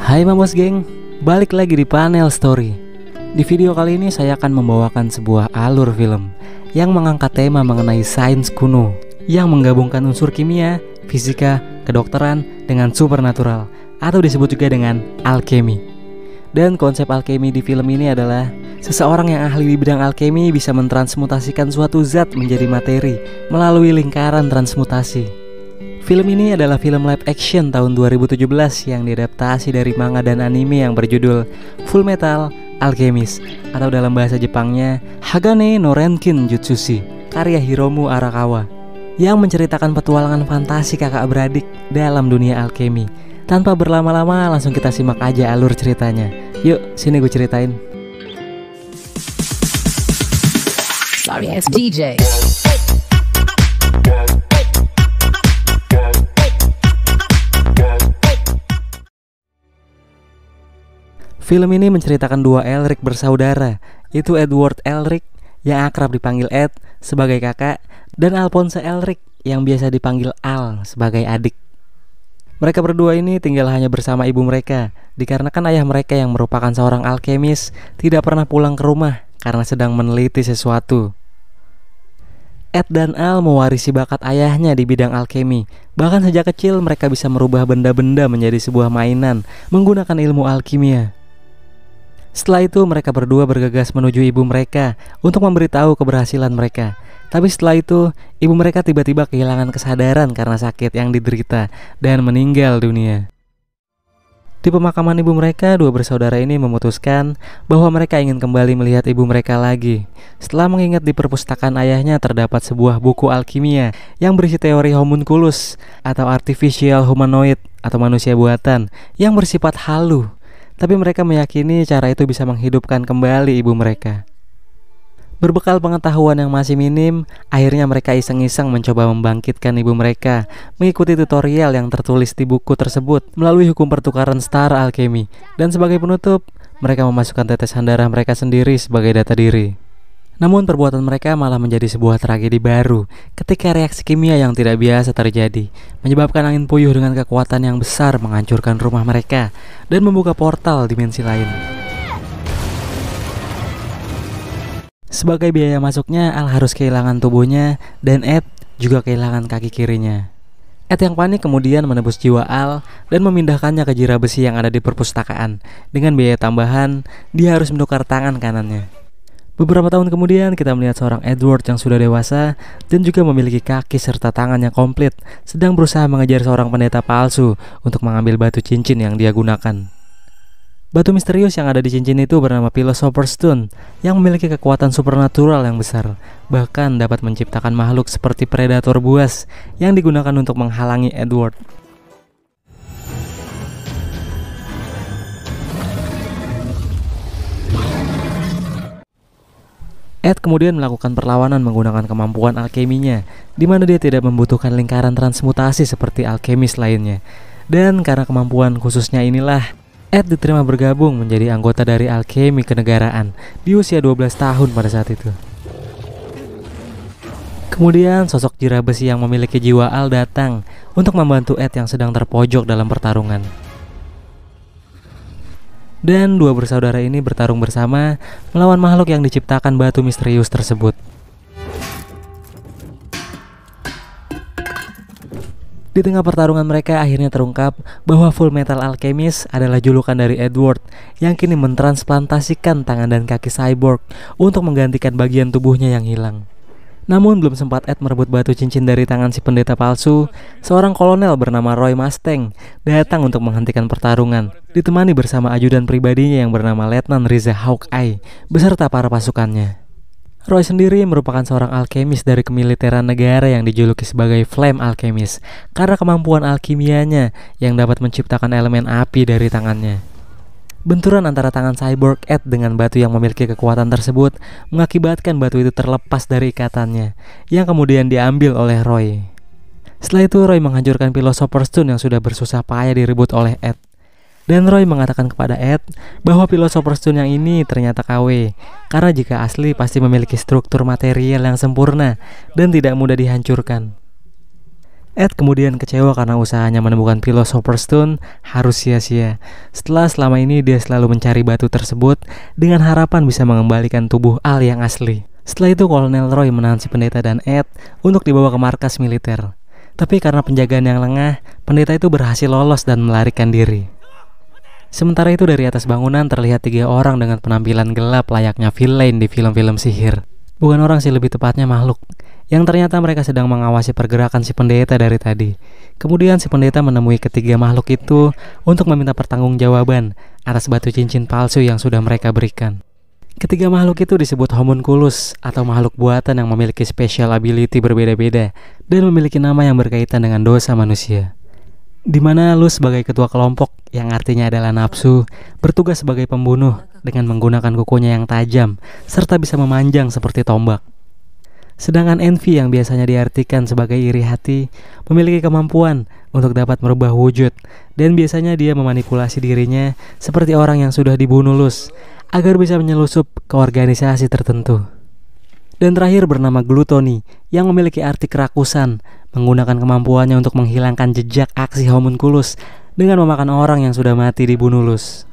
Hai Mamos geng, balik lagi di Panel Story. Di video kali ini saya akan membawakan sebuah alur film yang mengangkat tema mengenai sains kuno yang menggabungkan unsur kimia, fisika, kedokteran dengan supernatural atau disebut juga dengan alkemi. Dan konsep alkemi di film ini adalah seseorang yang ahli di bidang alkemi bisa mentransmutasikan suatu zat menjadi materi melalui lingkaran transmutasi. Film ini adalah film live action tahun 2017 yang diadaptasi dari manga dan anime yang berjudul Full Metal Alchemist atau dalam bahasa Jepangnya Hagane no Renkin Jutsushi karya Hiromu Arakawa yang menceritakan petualangan fantasi kakak beradik dalam dunia alkemi. Tanpa berlama-lama langsung kita simak aja alur ceritanya. Yuk sini gue ceritain. Sorry ass DJ. Film ini menceritakan dua Elric bersaudara, yaitu Edward Elric yang akrab dipanggil Ed sebagai kakak dan Alphonse Elric yang biasa dipanggil Al sebagai adik. Mereka berdua ini tinggal hanya bersama ibu mereka dikarenakan ayah mereka yang merupakan seorang alkemis tidak pernah pulang ke rumah karena sedang meneliti sesuatu. Ed dan Al mewarisi bakat ayahnya di bidang alkemi. Bahkan sejak kecil mereka bisa merubah benda-benda menjadi sebuah mainan menggunakan ilmu alkimia. Setelah itu mereka berdua bergegas menuju ibu mereka untuk memberitahu keberhasilan mereka. Tapi setelah itu ibu mereka tiba-tiba kehilangan kesadaran karena sakit yang diderita dan meninggal dunia. Di pemakaman ibu mereka, dua bersaudara ini memutuskan bahwa mereka ingin kembali melihat ibu mereka lagi. Setelah mengingat di perpustakaan ayahnya terdapat sebuah buku alkimia yang berisi teori homunculus atau artificial humanoid atau manusia buatan yang bersifat halu. Tapi mereka meyakini cara itu bisa menghidupkan kembali ibu mereka. Berbekal pengetahuan yang masih minim, akhirnya mereka iseng-iseng mencoba membangkitkan ibu mereka, mengikuti tutorial yang tertulis di buku tersebut melalui hukum pertukaran star alkemi. Dan sebagai penutup, mereka memasukkan tetesan darah mereka sendiri sebagai data diri. Namun perbuatan mereka malah menjadi sebuah tragedi baru ketika reaksi kimia yang tidak biasa terjadi, menyebabkan angin puyuh dengan kekuatan yang besar menghancurkan rumah mereka dan membuka portal dimensi lain. Sebagai biaya masuknya, Al harus kehilangan tubuhnya dan Ed juga kehilangan kaki kirinya. Ed yang panik kemudian menebus jiwa Al dan memindahkannya ke jira besi yang ada di perpustakaan. Dengan biaya tambahan, dia harus menukar tangan kanannya. Beberapa tahun kemudian kita melihat seorang Edward yang sudah dewasa dan juga memiliki kaki serta tangan yang komplit sedang berusaha mengejar seorang pendeta palsu untuk mengambil batu cincin yang dia gunakan. Batu misterius yang ada di cincin itu bernama Philosopher's Stone yang memiliki kekuatan supernatural yang besar, bahkan dapat menciptakan makhluk seperti predator buas yang digunakan untuk menghalangi Edward. Ed kemudian melakukan perlawanan menggunakan kemampuan alkeminya, di mana dia tidak membutuhkan lingkaran transmutasi seperti alkemis lainnya. Dan karena kemampuan khususnya inilah, Ed diterima bergabung menjadi anggota dari alkemi kenegaraan di usia 12 tahun pada saat itu. Kemudian sosok jira besi yang memiliki jiwa Al datang untuk membantu Ed yang sedang terpojok dalam pertarungan. Dan dua bersaudara ini bertarung bersama melawan makhluk yang diciptakan batu misterius tersebut. Di tengah pertarungan mereka akhirnya terungkap bahwa Full Metal Alchemist adalah julukan dari Edward yang kini mentransplantasikan tangan dan kaki cyborg untuk menggantikan bagian tubuhnya yang hilang. Namun belum sempat Ed merebut batu cincin dari tangan si pendeta palsu, seorang kolonel bernama Roy Mustang datang untuk menghentikan pertarungan, ditemani bersama ajudan pribadinya yang bernama Letnan Riza Hawkeye beserta para pasukannya. Roy sendiri merupakan seorang alkemis dari kemiliteran negara yang dijuluki sebagai Flame Alchemist karena kemampuan alkimianya yang dapat menciptakan elemen api dari tangannya. Benturan antara tangan cyborg Ed dengan batu yang memiliki kekuatan tersebut mengakibatkan batu itu terlepas dari ikatannya, yang kemudian diambil oleh Roy. Setelah itu Roy menghancurkan Philosopher's Stone yang sudah bersusah payah direbut oleh Ed. Dan Roy mengatakan kepada Ed bahwa Philosopher's Stone yang ini ternyata KW, karena jika asli pasti memiliki struktur material yang sempurna dan tidak mudah dihancurkan. Ed kemudian kecewa karena usahanya menemukan Philosopher's Stone harus sia-sia. Setelah selama ini dia selalu mencari batu tersebut dengan harapan bisa mengembalikan tubuh Al yang asli. Setelah itu Kolonel Roy menahan si pendeta dan Ed untuk dibawa ke markas militer. Tapi karena penjagaan yang lengah, pendeta itu berhasil lolos dan melarikan diri. Sementara itu dari atas bangunan terlihat 3 orang dengan penampilan gelap layaknya villain di film-film sihir. Bukan orang sih, lebih tepatnya makhluk. Yang ternyata mereka sedang mengawasi pergerakan si pendeta dari tadi. Kemudian si pendeta menemui ketiga makhluk itu untuk meminta pertanggungjawaban atas batu cincin palsu yang sudah mereka berikan. Ketiga makhluk itu disebut homunculus atau makhluk buatan yang memiliki special ability berbeda-beda dan memiliki nama yang berkaitan dengan dosa manusia. Di mana Luz sebagai ketua kelompok yang artinya adalah nafsu bertugas sebagai pembunuh dengan menggunakan kukunya yang tajam serta bisa memanjang seperti tombak. Sedangkan Envy yang biasanya diartikan sebagai iri hati memiliki kemampuan untuk dapat merubah wujud dan biasanya dia memanipulasi dirinya seperti orang yang sudah dibunuh Luz agar bisa menyelusup ke organisasi tertentu. Dan terakhir bernama Gluttony yang memiliki arti kerakusan, menggunakan kemampuannya untuk menghilangkan jejak aksi homunculus dengan memakan orang yang sudah mati dibunuh Luz.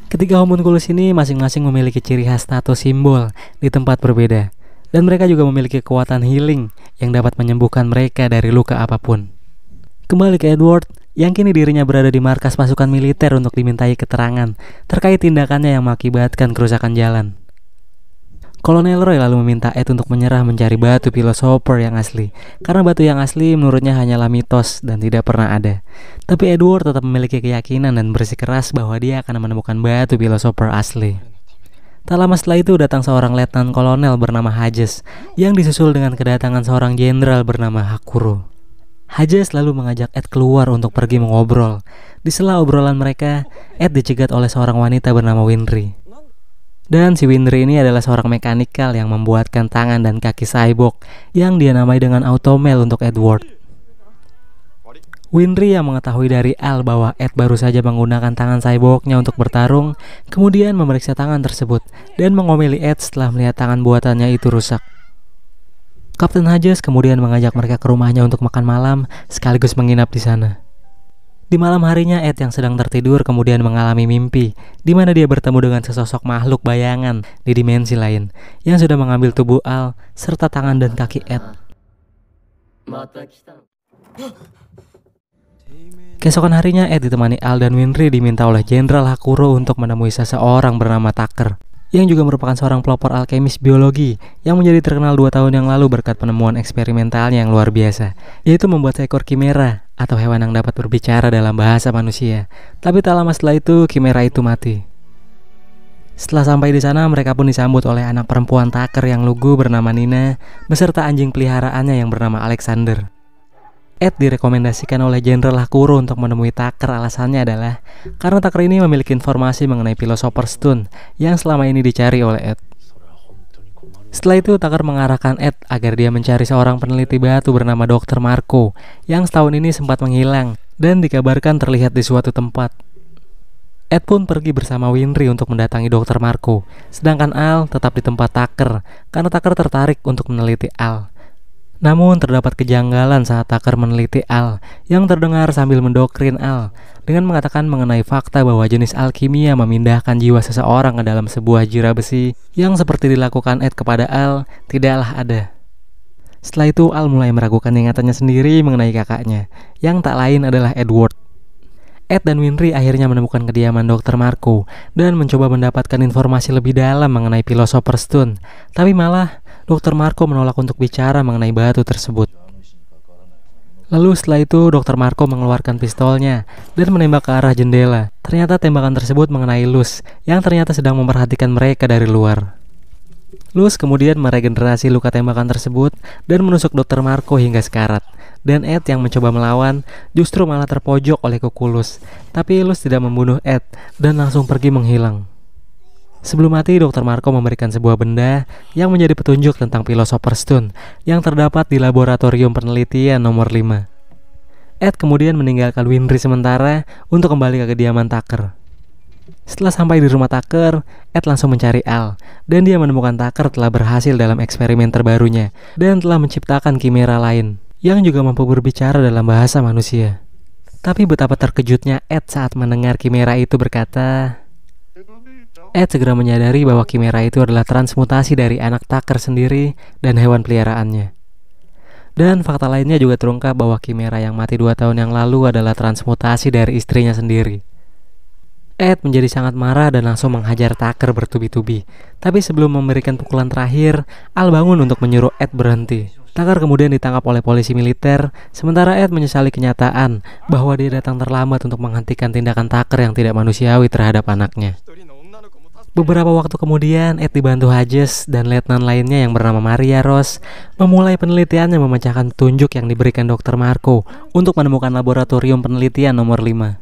Ketiga homunculus ini masing-masing memiliki ciri khas tato simbol di tempat berbeda. Dan mereka juga memiliki kekuatan healing yang dapat menyembuhkan mereka dari luka apapun. Kembali ke Edward, yang kini dirinya berada di markas pasukan militer untuk dimintai keterangan terkait tindakannya yang mengakibatkan kerusakan jalan. Kolonel Roy lalu meminta Ed untuk menyerah mencari batu Philosopher yang asli, karena batu yang asli menurutnya hanyalah mitos dan tidak pernah ada. Tapi Edward tetap memiliki keyakinan dan bersikeras bahwa dia akan menemukan batu Philosopher asli. Tak lama setelah itu datang seorang letnan kolonel bernama Hajes yang disusul dengan kedatangan seorang jenderal bernama Hakuro. Hajes lalu mengajak Ed keluar untuk pergi mengobrol. Di sela obrolan mereka, Ed dicegat oleh seorang wanita bernama Winry. Dan si Winry ini adalah seorang mekanikal yang membuatkan tangan dan kaki cyborg yang dia namai dengan Automel untuk Edward. Winry yang mengetahui dari Al bahwa Ed baru saja menggunakan tangan cyborgnya untuk bertarung, kemudian memeriksa tangan tersebut dan mengomeli Ed setelah melihat tangan buatannya itu rusak. Kapten Hajes kemudian mengajak mereka ke rumahnya untuk makan malam sekaligus menginap di sana. Di malam harinya Ed yang sedang tertidur kemudian mengalami mimpi di mana dia bertemu dengan sesosok makhluk bayangan di dimensi lain yang sudah mengambil tubuh Al serta tangan dan kaki Ed. Keesokan harinya Ed ditemani Al dan Winry diminta oleh Jenderal Hakuro untuk menemui seseorang bernama Tucker yang juga merupakan seorang pelopor alkemis biologi yang menjadi terkenal 2 tahun yang lalu berkat penemuan eksperimentalnya yang luar biasa, yaitu membuat seekor kimera atau hewan yang dapat berbicara dalam bahasa manusia. Tapi tak lama setelah itu kimera itu mati. Setelah sampai di sana mereka pun disambut oleh anak perempuan Tucker yang lugu bernama Nina beserta anjing peliharaannya yang bernama Alexander. Ed direkomendasikan oleh Jenderal Hakuro untuk menemui Tucker. Alasannya adalah karena Tucker ini memiliki informasi mengenai Philosopher's Stone yang selama ini dicari oleh Ed. Setelah itu Tucker mengarahkan Ed agar dia mencari seorang peneliti batu bernama Dr. Marco yang setahun ini sempat menghilang dan dikabarkan terlihat di suatu tempat. Ed pun pergi bersama Winry untuk mendatangi Dr. Marco, sedangkan Al tetap di tempat Tucker karena Tucker tertarik untuk meneliti Al. Namun terdapat kejanggalan saat Tucker meneliti Al yang terdengar sambil mendoktrin Al dengan mengatakan mengenai fakta bahwa jenis alkimia memindahkan jiwa seseorang ke dalam sebuah jira besi yang seperti dilakukan Ed kepada Al tidaklah ada. Setelah itu Al mulai meragukan ingatannya sendiri mengenai kakaknya yang tak lain adalah Edward. Ed dan Winry akhirnya menemukan kediaman Dr. Marco dan mencoba mendapatkan informasi lebih dalam mengenai Philosopher's Stone, tapi malah Dr. Marco menolak untuk bicara mengenai batu tersebut. Lalu setelah itu Dr. Marco mengeluarkan pistolnya dan menembak ke arah jendela. Ternyata tembakan tersebut mengenai Luz yang ternyata sedang memperhatikan mereka dari luar. Luz kemudian meregenerasi luka tembakan tersebut dan menusuk Dr. Marco hingga sekarat. Dan Ed yang mencoba melawan justru malah terpojok oleh kuku Luz. Tapi Luz tidak membunuh Ed dan langsung pergi menghilang. Sebelum mati, Dr. Marco memberikan sebuah benda yang menjadi petunjuk tentang Philosopher's Stone yang terdapat di laboratorium penelitian nomor 5. Ed kemudian meninggalkan Winry sementara untuk kembali ke kediaman Tucker. Setelah sampai di rumah Tucker, Ed langsung mencari Al, dan dia menemukan Tucker telah berhasil dalam eksperimen terbarunya dan telah menciptakan kimera lain yang juga mampu berbicara dalam bahasa manusia. Tapi betapa terkejutnya Ed saat mendengar Kimera itu berkata, Ed segera menyadari bahwa Kimera itu adalah transmutasi dari anak Tucker sendiri dan hewan peliharaannya. Dan fakta lainnya juga terungkap bahwa Kimera yang mati 2 tahun yang lalu adalah transmutasi dari istrinya sendiri. Ed menjadi sangat marah dan langsung menghajar Tucker bertubi-tubi. Tapi sebelum memberikan pukulan terakhir, Al bangun untuk menyuruh Ed berhenti. Tucker kemudian ditangkap oleh polisi militer, sementara Ed menyesali kenyataan bahwa dia datang terlambat untuk menghentikan tindakan Tucker yang tidak manusiawi terhadap anaknya. Beberapa waktu kemudian, Ed dibantu Hodges dan letnan lainnya yang bernama Maria Rose memulai penelitiannya memecahkan petunjuk yang diberikan Dr. Marco untuk menemukan laboratorium penelitian nomor 5.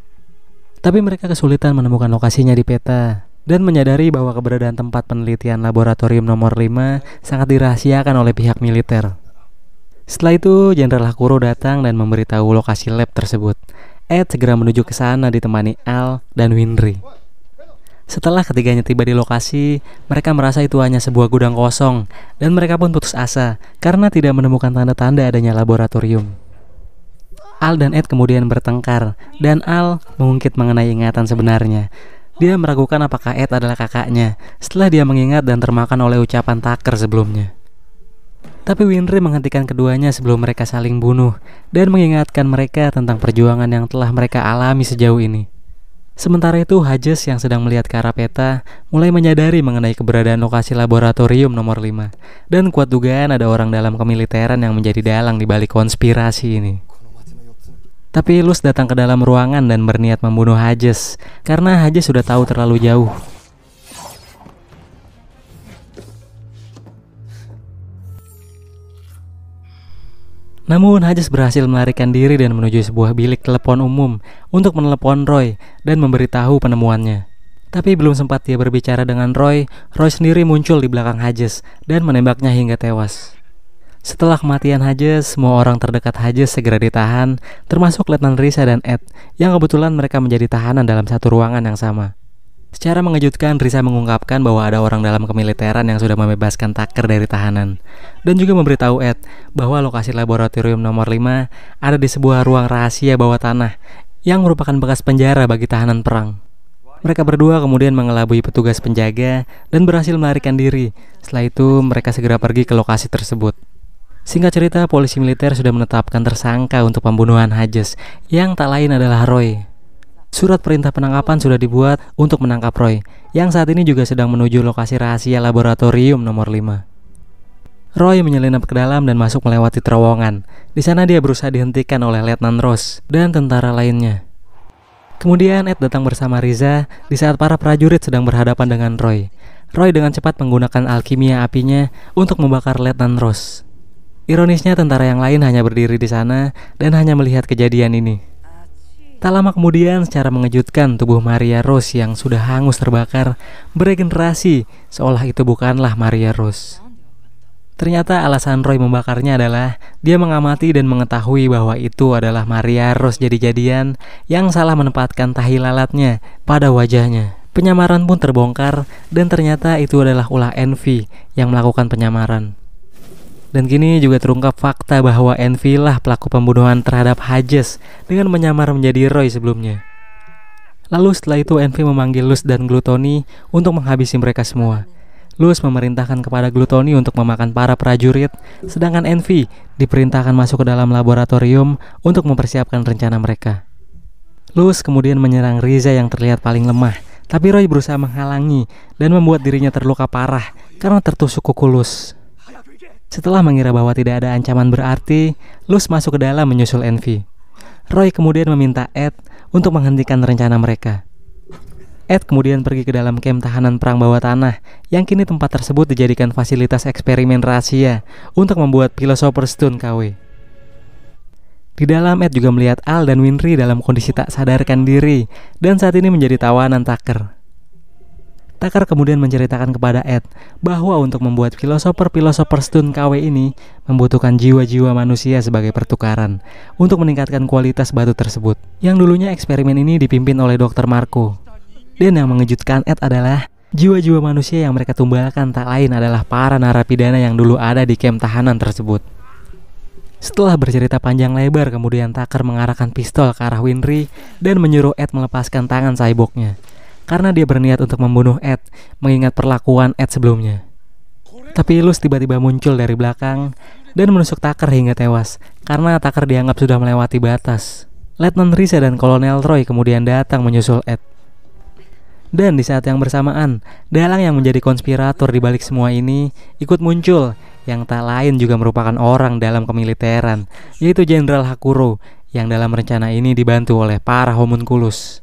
Tapi mereka kesulitan menemukan lokasinya di peta dan menyadari bahwa keberadaan tempat penelitian laboratorium nomor 5 sangat dirahasiakan oleh pihak militer. Setelah itu, Jenderal Hakuro datang dan memberitahu lokasi lab tersebut. Ed segera menuju ke sana ditemani Al dan Winry. Setelah ketiganya tiba di lokasi, mereka merasa itu hanya sebuah gudang kosong dan mereka pun putus asa karena tidak menemukan tanda-tanda adanya laboratorium. Al dan Ed kemudian bertengkar dan Al mengungkit mengenai ingatan sebenarnya. Dia meragukan apakah Ed adalah kakaknya setelah dia mengingat dan termakan oleh ucapan Tucker sebelumnya. Tapi Winry menghentikan keduanya sebelum mereka saling bunuh dan mengingatkan mereka tentang perjuangan yang telah mereka alami sejauh ini. Sementara itu, Hodges yang sedang melihat ke arah peta mulai menyadari mengenai keberadaan lokasi laboratorium nomor 5 dan kuat dugaan ada orang dalam kemiliteran yang menjadi dalang di balik konspirasi ini. Tapi Luz datang ke dalam ruangan dan berniat membunuh Hodges karena Hodges sudah tahu terlalu jauh. Namun Hodges berhasil melarikan diri dan menuju sebuah bilik telepon umum untuk menelepon Roy dan memberitahu penemuannya. Tapi belum sempat dia berbicara dengan Roy sendiri muncul di belakang Hodges dan menembaknya hingga tewas. Setelah kematian Hodges, semua orang terdekat Hodges segera ditahan, termasuk Letnan Risa dan Ed, yang kebetulan mereka menjadi tahanan dalam satu ruangan yang sama. Secara mengejutkan, Risa mengungkapkan bahwa ada orang dalam kemiliteran yang sudah membebaskan Tucker dari tahanan dan juga memberitahu Ed bahwa lokasi laboratorium nomor 5 ada di sebuah ruang rahasia bawah tanah yang merupakan bekas penjara bagi tahanan perang. Mereka berdua kemudian mengelabui petugas penjaga dan berhasil melarikan diri. Setelah itu, mereka segera pergi ke lokasi tersebut. Singkat cerita, polisi militer sudah menetapkan tersangka untuk pembunuhan Hodges yang tak lain adalah Roy. Surat perintah penangkapan sudah dibuat untuk menangkap Roy, yang saat ini juga sedang menuju lokasi rahasia laboratorium nomor 5. Roy menyelinap ke dalam dan masuk melewati terowongan. Di sana dia berusaha dihentikan oleh Letnan Rose dan tentara lainnya. Kemudian Ed datang bersama Riza di saat para prajurit sedang berhadapan dengan Roy. Roy dengan cepat menggunakan alkimia apinya untuk membakar Letnan Rose. Ironisnya, tentara yang lain hanya berdiri di sana dan hanya melihat kejadian ini. Tak lama kemudian, secara mengejutkan, tubuh Maria Rose yang sudah hangus terbakar beregenerasi seolah itu bukanlah Maria Rose. Ternyata alasan Roy membakarnya adalah dia mengamati dan mengetahui bahwa itu adalah Maria Rose jadi-jadian yang salah menempatkan tahi lalatnya pada wajahnya. Penyamaran pun terbongkar dan ternyata itu adalah ulah Envy yang melakukan penyamaran. Dan kini juga terungkap fakta bahwa Envy lah pelaku pembunuhan terhadap Hodges dengan menyamar menjadi Roy sebelumnya. Lalu setelah itu Envy memanggil Luz dan Gluttony untuk menghabisi mereka semua. Luz memerintahkan kepada Gluttony untuk memakan para prajurit, sedangkan Envy diperintahkan masuk ke dalam laboratorium untuk mempersiapkan rencana mereka. Luz kemudian menyerang Riza yang terlihat paling lemah, tapi Roy berusaha menghalangi dan membuat dirinya terluka parah karena tertusuk kuku Luz. Setelah mengira bahwa tidak ada ancaman berarti, Luz masuk ke dalam menyusul Envy. Roy kemudian meminta Ed untuk menghentikan rencana mereka. Ed kemudian pergi ke dalam kamp tahanan perang bawah tanah, yang kini tempat tersebut dijadikan fasilitas eksperimen rahasia untuk membuat Philosopher's Stone KW. Di dalam, Ed juga melihat Al dan Winry dalam kondisi tak sadarkan diri dan saat ini menjadi tawanan Tucker. Tucker kemudian menceritakan kepada Ed bahwa untuk membuat Philosopher's Stone KW ini membutuhkan jiwa-jiwa manusia sebagai pertukaran untuk meningkatkan kualitas batu tersebut. Yang dulunya eksperimen ini dipimpin oleh Dr. Marco. Dan yang mengejutkan Ed adalah jiwa-jiwa manusia yang mereka tumbalkan tak lain adalah para narapidana yang dulu ada di kamp tahanan tersebut. Setelah bercerita panjang lebar, kemudian Tucker mengarahkan pistol ke arah Winry dan menyuruh Ed melepaskan tangan cyborgnya karena dia berniat untuk membunuh Ed, mengingat perlakuan Ed sebelumnya. Tapi Luz tiba-tiba muncul dari belakang dan menusuk Tucker hingga tewas karena Tucker dianggap sudah melewati batas. Letnan Riza dan Kolonel Troy kemudian datang menyusul Ed. Dan di saat yang bersamaan, dalang yang menjadi konspirator di balik semua ini ikut muncul, yang tak lain juga merupakan orang dalam kemiliteran, yaitu Jenderal Hakuro, yang dalam rencana ini dibantu oleh para homunculus.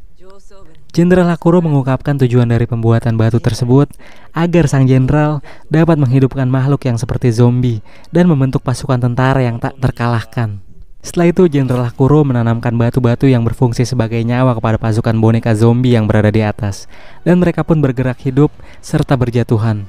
Jenderal Hakuro mengungkapkan tujuan dari pembuatan batu tersebut agar sang jenderal dapat menghidupkan makhluk yang seperti zombie dan membentuk pasukan tentara yang tak terkalahkan. Setelah itu, Jenderal Hakuro menanamkan batu-batu yang berfungsi sebagai nyawa kepada pasukan boneka zombie yang berada di atas, dan mereka pun bergerak hidup serta berjatuhan.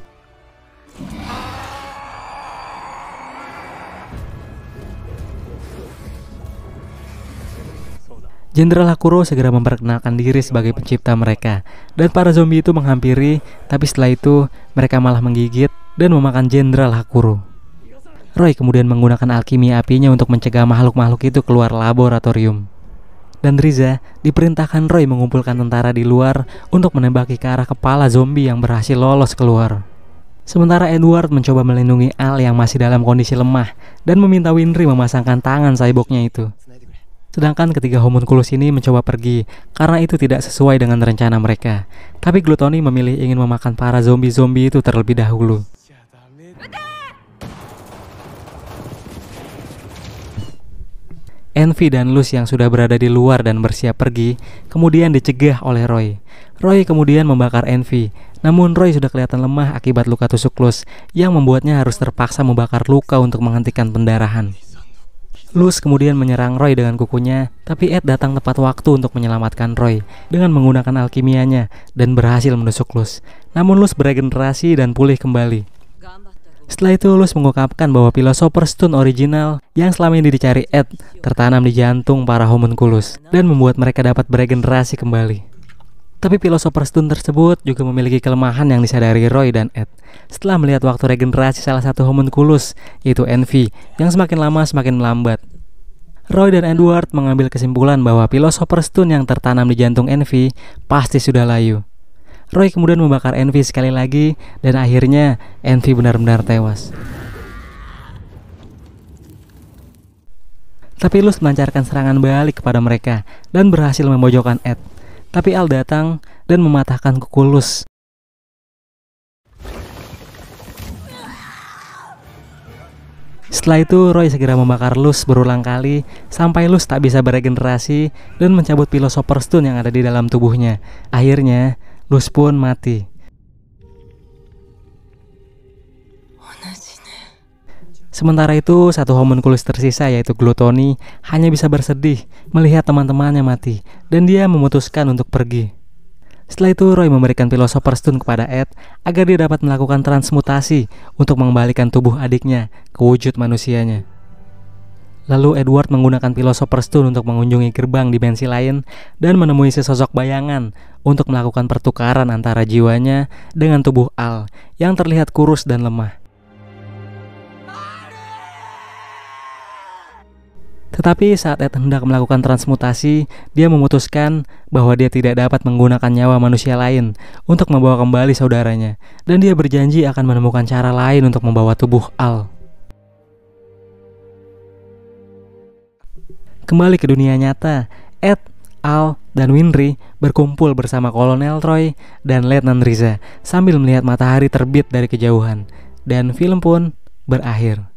Jenderal Hakuro segera memperkenalkan diri sebagai pencipta mereka, dan para zombie itu menghampiri, tapi setelah itu mereka malah menggigit dan memakan Jenderal Hakuro. Roy kemudian menggunakan alkimi apinya untuk mencegah makhluk-makhluk itu keluar laboratorium. Dan Riza diperintahkan Roy mengumpulkan tentara di luar untuk menembaki ke arah kepala zombie yang berhasil lolos keluar. Sementara Edward mencoba melindungi Al yang masih dalam kondisi lemah dan meminta Winry memasangkan tangan cyborgnya itu. Sedangkan ketiga homunculus ini mencoba pergi karena itu tidak sesuai dengan rencana mereka. Tapi Gluttony memilih ingin memakan para zombie-zombie itu terlebih dahulu. Envy dan Luz yang sudah berada di luar dan bersiap pergi kemudian dicegah oleh Roy. Roy kemudian membakar Envy, namun Roy sudah kelihatan lemah akibat luka tusuk Luz yang membuatnya harus terpaksa membakar luka untuk menghentikan pendarahan. Luz kemudian menyerang Roy dengan kukunya, tapi Ed datang tepat waktu untuk menyelamatkan Roy dengan menggunakan alkimianya dan berhasil menusuk Luz. Namun Luz beregenerasi dan pulih kembali. Setelah itu Luz mengungkapkan bahwa Philosopher's Stone original yang selama ini dicari Ed tertanam di jantung para homunculus dan membuat mereka dapat beregenerasi kembali. Tapi Philosopher's Stone tersebut juga memiliki kelemahan yang disadari Roy dan Ed setelah melihat waktu regenerasi salah satu homunculus, yaitu Envy, yang semakin lama semakin melambat. Roy dan Edward mengambil kesimpulan bahwa Philosopher's Stone yang tertanam di jantung Envy pasti sudah layu. Roy kemudian membakar Envy sekali lagi dan akhirnya Envy benar-benar tewas. Tapi Luz melancarkan serangan balik kepada mereka dan berhasil memojokkan Ed. Tapi Al datang dan mematahkan kuku Luz. Setelah itu Roy segera membakar Luz berulang kali sampai Luz tak bisa beregenerasi dan mencabut Philosopher's Stone yang ada di dalam tubuhnya. Akhirnya Luz pun mati. Sementara itu, satu homunculus tersisa yaitu Gluttony hanya bisa bersedih melihat teman-temannya mati dan dia memutuskan untuk pergi. Setelah itu Roy memberikan Philosopher's Stone kepada Ed agar dia dapat melakukan transmutasi untuk mengembalikan tubuh adiknya ke wujud manusianya. Lalu Edward menggunakan Philosopher's Stone untuk mengunjungi gerbang dimensi lain dan menemui sesosok bayangan untuk melakukan pertukaran antara jiwanya dengan tubuh Al yang terlihat kurus dan lemah. Tetapi saat Ed hendak melakukan transmutasi, dia memutuskan bahwa dia tidak dapat menggunakan nyawa manusia lain untuk membawa kembali saudaranya, dan dia berjanji akan menemukan cara lain untuk membawa tubuh Al. Kembali ke dunia nyata, Ed, Al, dan Winry berkumpul bersama Kolonel Troy dan Letnan Riza sambil melihat matahari terbit dari kejauhan, dan film pun berakhir.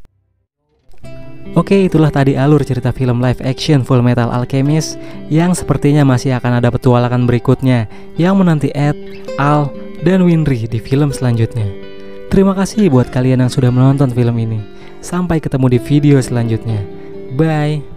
Oke, itulah tadi alur cerita film live action Full Metal Alchemist yang sepertinya masih akan ada petualangan berikutnya yang menanti Ed, Al, dan Winry di film selanjutnya. Terima kasih buat kalian yang sudah menonton film ini. Sampai ketemu di video selanjutnya. Bye.